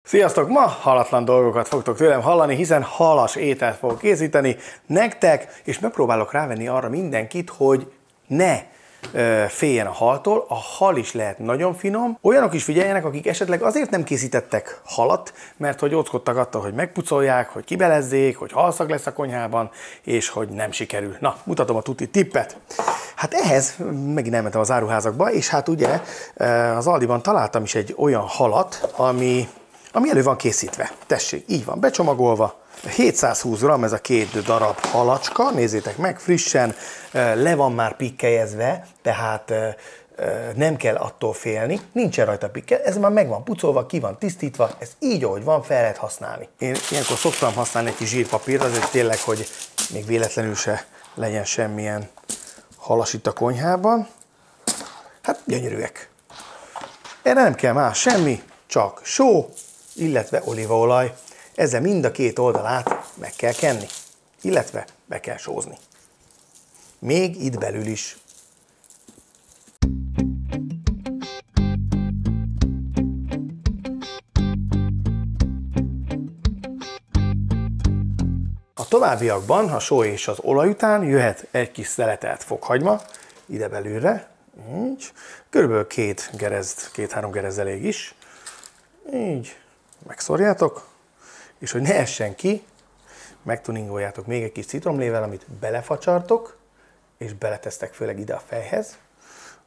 Sziasztok! Ma halatlan dolgokat fogtok tőlem hallani, hiszen halas ételt fogok készíteni nektek, és megpróbálok rávenni arra mindenkit, hogy ne féljen a haltól. A hal is lehet nagyon finom. Olyanok is figyeljenek, akik esetleg azért nem készítettek halat, mert hogy óckodtak attól, hogy megpucolják, hogy kibelezzék, hogy halszag lesz a konyhában, és hogy nem sikerül. Na, mutatom a tuti tippet. Hát ehhez megint elmentem az áruházakba, és hát ugye az Aldiban találtam is egy olyan halat, ami elő van készítve. Tessék, így van becsomagolva. 720 g ez a két darab halacska, nézzétek meg, frissen, le van már pikkelyezve, tehát nem kell attól félni, nincsen rajta pikkel, ez már meg van pucolva, ki van tisztítva, ez így, ahogy van, fel lehet használni. Én ilyenkor szoktam használni egy kis zsírpapírt, azért tényleg, hogy még véletlenül se legyen semmilyen halas itt a konyhában. Hát gyönyörűek. Erre nem kell más semmi, csak só, illetve olívaolaj. Ezzel mind a két oldalát meg kell kenni, illetve be kell sózni. Még itt belül is. A továbbiakban a só és az olaj után jöhet egy kis szeletelt fokhagyma, ide belülre, így. Körülbelül két-három gerez elég is. Így, megszorjátok, és hogy ne essen ki, megtuningoljátok még egy kis citromlével, amit belefacsartok, és beletesztek főleg ide a fejhez,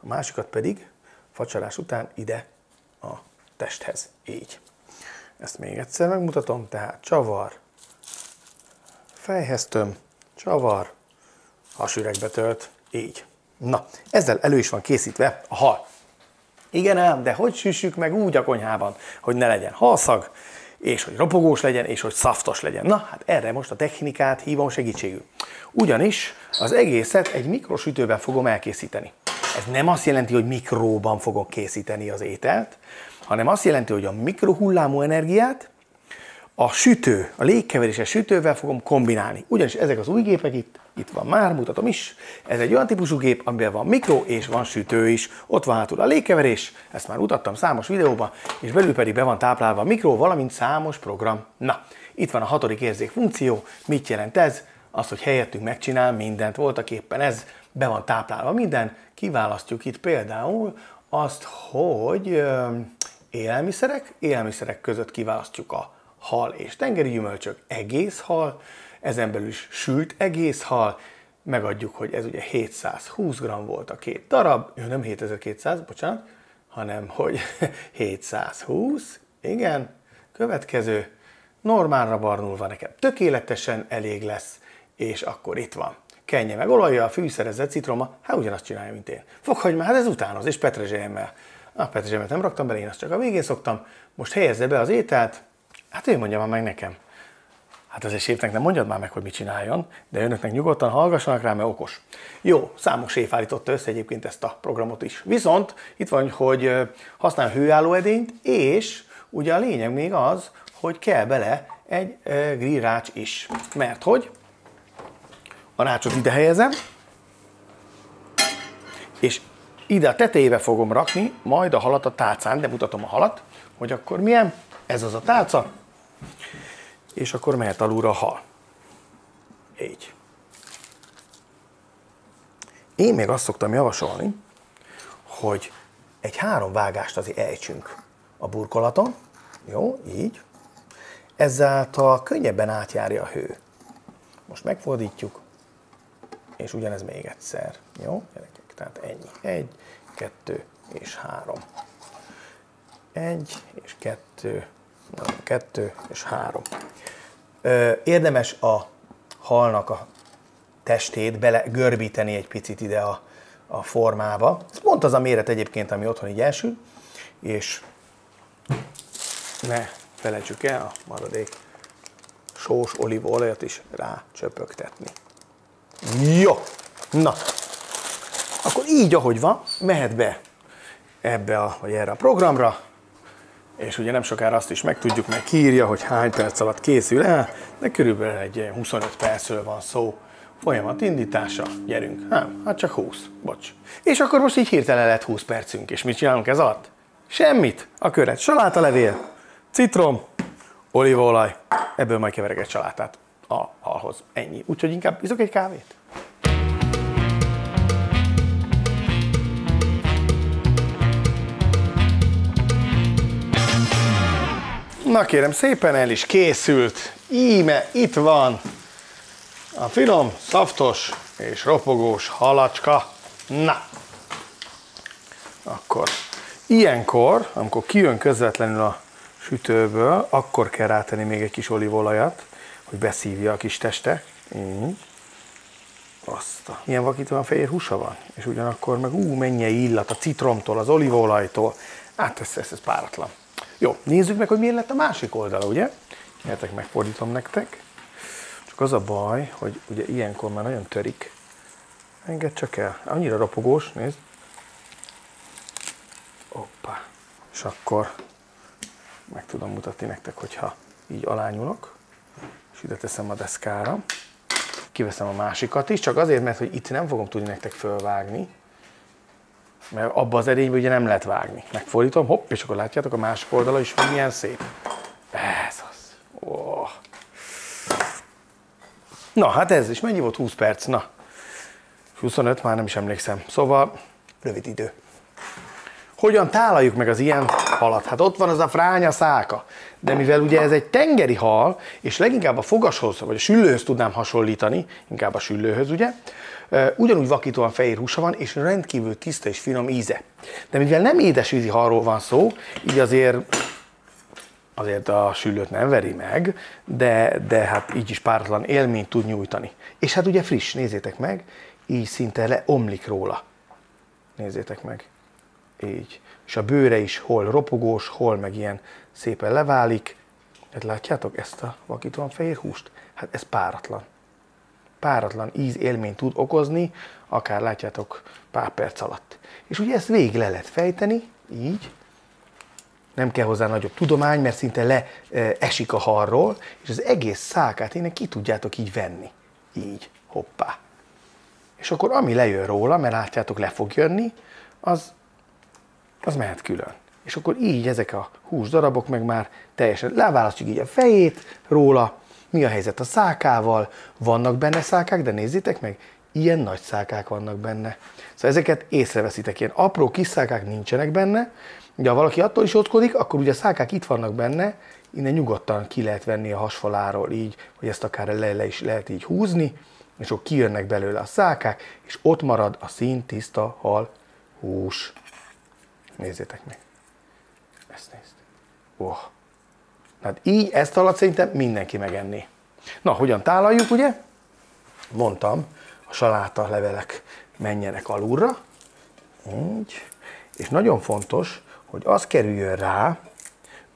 a másikat pedig facsarás után ide a testhez, így. Ezt még egyszer megmutatom, tehát csavar, fejhez töm, csavar, hasüregbe tölt, így. Na, ezzel elő is van készítve a hal. Igen ám, de hogy süssük meg úgy a konyhában, hogy ne legyen halszag, és hogy ropogós legyen, és hogy szaftos legyen. Na, hát erre most a technikát hívom segítségül. Ugyanis az egészet egy mikrosütőben fogom elkészíteni. Ez nem azt jelenti, hogy mikróban fogok készíteni az ételt, hanem azt jelenti, hogy a mikrohullámú energiát a légkeveréses sütővel fogom kombinálni. Ugyanis ezek az új gépek itt van már, mutatom is. Ez egy olyan típusú gép, amiben van mikro és van sütő is. Ott van hátul a légkeverés, ezt már mutattam számos videóban, és belül pedig be van táplálva a mikro, valamint számos program. Na, itt van a 6. érzék funkció. Mit jelent ez? Az, hogy helyettünk megcsinál mindent, voltaképpen ez, be van táplálva minden. Kiválasztjuk itt például azt, hogy élelmiszerek között kiválasztjuk a hal és tengeri gyümölcsök, egész hal, ezen belül is sült egész hal, megadjuk, hogy ez ugye 720 g volt a két darab, nem 7200, bocsánat, hanem hogy 720, igen, következő, normálra barnulva nekem tökéletesen elég lesz, és akkor itt van. Kenje meg olajjal, fűszerezett citroma, hát ugyanazt csinálja, mint én. Fokhagyma, hát ez utánoz, és petrezselyemmel. A petrezselymet nem raktam bele, én azt csak a végén szoktam. Most helyezze be az ételt, hát ő mondja már meg nekem. Hát az egy séfnek nem mondjad már meg, hogy mit csináljon, de önöknek nyugodtan hallgassanak rá, mert okos. Jó, számos séf állította össze egyébként ezt a programot is. Viszont itt van, hogy használ hőálló edényt, és ugye a lényeg még az, hogy kell bele egy grillrács is. Mert hogy a rácsot ide helyezem, és ide a tetejébe fogom rakni majd a halat a tálcán, de mutatom a halat, hogy akkor milyen. Ez az a tálca, és akkor mehet alulra a hal. Így. Én még azt szoktam javasolni, hogy egy 3 vágást azért ejtsünk a burkolaton. Jó, így. Ezáltal könnyebben átjárja a hő. Most megfordítjuk, és ugyanez még egyszer. Jó, gyerekek, tehát ennyi. 1, 2 és 3. 1 és 2, 2 és 3. Érdemes a halnak a testét belegörbíteni egy picit ide a formába. Ez pont az a méret egyébként, ami otthon így elsül, és ne felejtsük el a maradék sós olívaolajat is rácsöpögtetni. Jó! Na, akkor így, ahogy van, mehet be erre a programra, és ugye nem sokára azt is megtudjuk, meg kiírja, hogy hány perc alatt készül el, de körülbelül egy 25 percről van szó. Folyamat indítása, gyerünk. Hát csak 20, bocs. És akkor most így hirtelen lett 20 percünk, és mit csinálunk ez alatt? Semmit. A köret salátalevél, citrom, olívaolaj, ebből majd keverek egy salátát a halhoz. Ennyi. Úgyhogy inkább iszok egy kávét. Na kérem szépen, el is készült. Íme, itt van a finom, szaftos és ropogós halacska. Na, akkor ilyenkor, amikor kijön közvetlenül a sütőből, akkor kell rátenni még egy kis olívaolajat, hogy beszívja a kis teste. Ilyen vakítóan fehér húsa van, és ugyanakkor meg mennyi illat a citromtól, az olívaolajtól. Hát ez páratlan. Jó, nézzük meg, hogy milyen lett a másik oldala, ugye? Gyertek, megfordítom nektek. Csak az a baj, hogy ugye ilyenkor már nagyon törik. Engedd csak el. Annyira ropogós, nézd. Hoppá. És akkor meg tudom mutatni nektek, hogyha így alányulok. És ide teszem a deszkára. Kiveszem a másikat is, csak azért, mert hogy itt nem fogom tudni nektek fölvágni. Mert abba az edénybe ugye nem lehet vágni. Megfordítom, hopp, és akkor látjátok a másik oldala is, hogy milyen szép. Ez az. Oh. Na, hát ez is. Mennyi volt? 20 perc? Na, 25, már nem is emlékszem. Szóval rövid idő. Hogyan tálaljuk meg az ilyen halat? Hát ott van az a fránya száka. De mivel ugye ez egy tengeri hal, és leginkább a fogashoz, vagy a süllőhöz tudnám hasonlítani, inkább a süllőhöz, ugye? Ugyanúgy vakítóan fehér húsa van, és rendkívül tiszta és finom íze. De mivel nem édesvízi halról van szó, így azért a süllőt nem veri meg, de hát így is páratlan élményt tud nyújtani. És hát ugye friss, nézzétek meg, így szinte leomlik róla. Nézzétek meg. Így. És a bőre is hol ropogós, hol meg ilyen szépen leválik. Hát látjátok ezt a vakítóan fehér húst? Hát ez páratlan. Páratlan ízélményt tud okozni, akár látjátok pár perc alatt. És ugye ezt végig le lehet fejteni, így. Nem kell hozzá nagyobb tudomány, mert szinte leesik a halról, és az egész szákát innen ki tudjátok így venni. Így, hoppá. És akkor ami lejön róla, mert látjátok le fog jönni, az mehet külön. És akkor így ezek a húsdarabok meg már teljesen leválasztjuk így a fejét róla. Mi a helyzet a szákával? Vannak benne szákák, de nézzétek meg, ilyen nagy szákák vannak benne. Szóval ezeket észreveszitek, ilyen apró kis szákák nincsenek benne, de ha valaki attól is óckodik, akkor ugye a szákák itt vannak benne, innen nyugodtan ki lehet venni a hasfaláról így, hogy ezt akár le is lehet így húzni, és akkor kijönnek belőle a szákák, és ott marad a színtiszta hal hús. Nézzétek meg. Ezt nézd. Oh. Hát így ezt alatt szerintem mindenki megenné. Na, hogyan tálaljuk, ugye? Mondtam, a saláta levelek menjenek alulra. Így. És nagyon fontos, hogy az kerüljön rá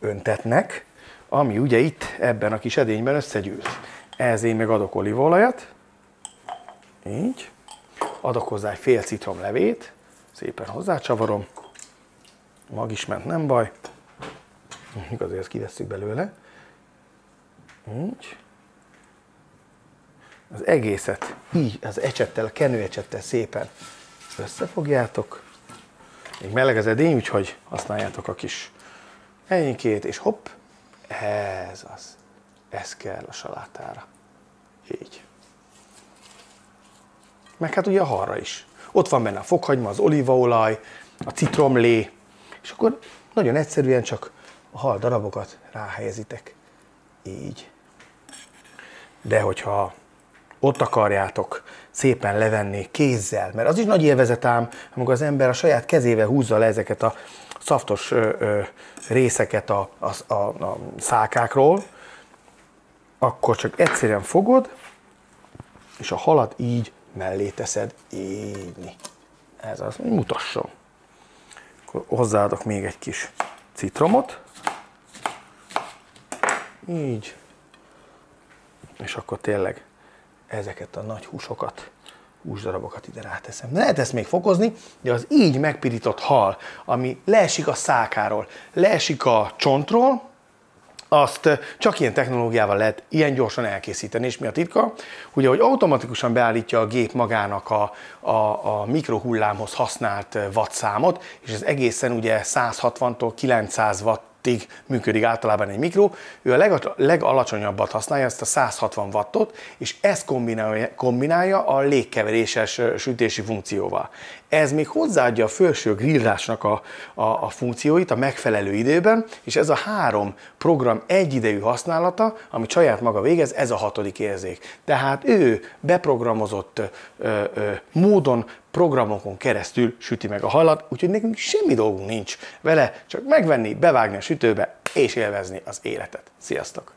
öntetnek, ami ugye itt ebben a kis edényben összegyűlt. Ehhez én meg adok olívaolajat. Így. Adok hozzá egy fél citromlevét. Szépen hozzácsavarom. Mag is ment, nem baj. Azért ezt kivesszük belőle. Így. Az egészet így, az ecsettel, a kenőecsettel szépen összefogjátok. Még meleg az edény, úgyhogy használjátok a kis ennyinkét, és hopp, ez az. Ez kell a salátára. Így. Meg hát ugye a halra is. Ott van benne a fokhagyma, az olívaolaj, a citromlé, és akkor nagyon egyszerűen csak a hal darabokat ráhelyezitek. Így. De hogyha ott akarjátok szépen levenni kézzel, mert az is nagy élvezet ám, amikor az ember a saját kezével húzza le ezeket a szaftos részeket a szákákról, akkor csak egyszerűen fogod, és a halat így mellé teszed, így. Ez az, mutasson. Akkor hozzáadok még egy kis citromot, így, és akkor tényleg ezeket a nagy húsokat, húsdarabokat ide ráteszem. Lehet ezt még fokozni, de az így megpirított hal, ami leesik a szákáról, leesik a csontról, azt csak ilyen technológiával lehet ilyen gyorsan elkészíteni. És mi a titka? Ugye, hogy automatikusan beállítja a gép magának a mikrohullámhoz használt wattszámot, és ez egészen ugye 160-tól 900 watt wattig működik általában egy mikro, ő a legalacsonyabbat használja, ezt a 160 wattot, és ezt kombinálja a légkeveréses sütési funkcióval. Ez még hozzáadja a felső grillásnak a funkcióit a megfelelő időben, és ez a 3 program egyidejű használata, amit saját maga végez, ez a 6. érzék. Tehát ő beprogramozott módon, programokon keresztül süti meg a halat, úgyhogy nekünk semmi dolgunk nincs vele, csak megvenni, bevágni a sütőbe és élvezni az életet. Sziasztok!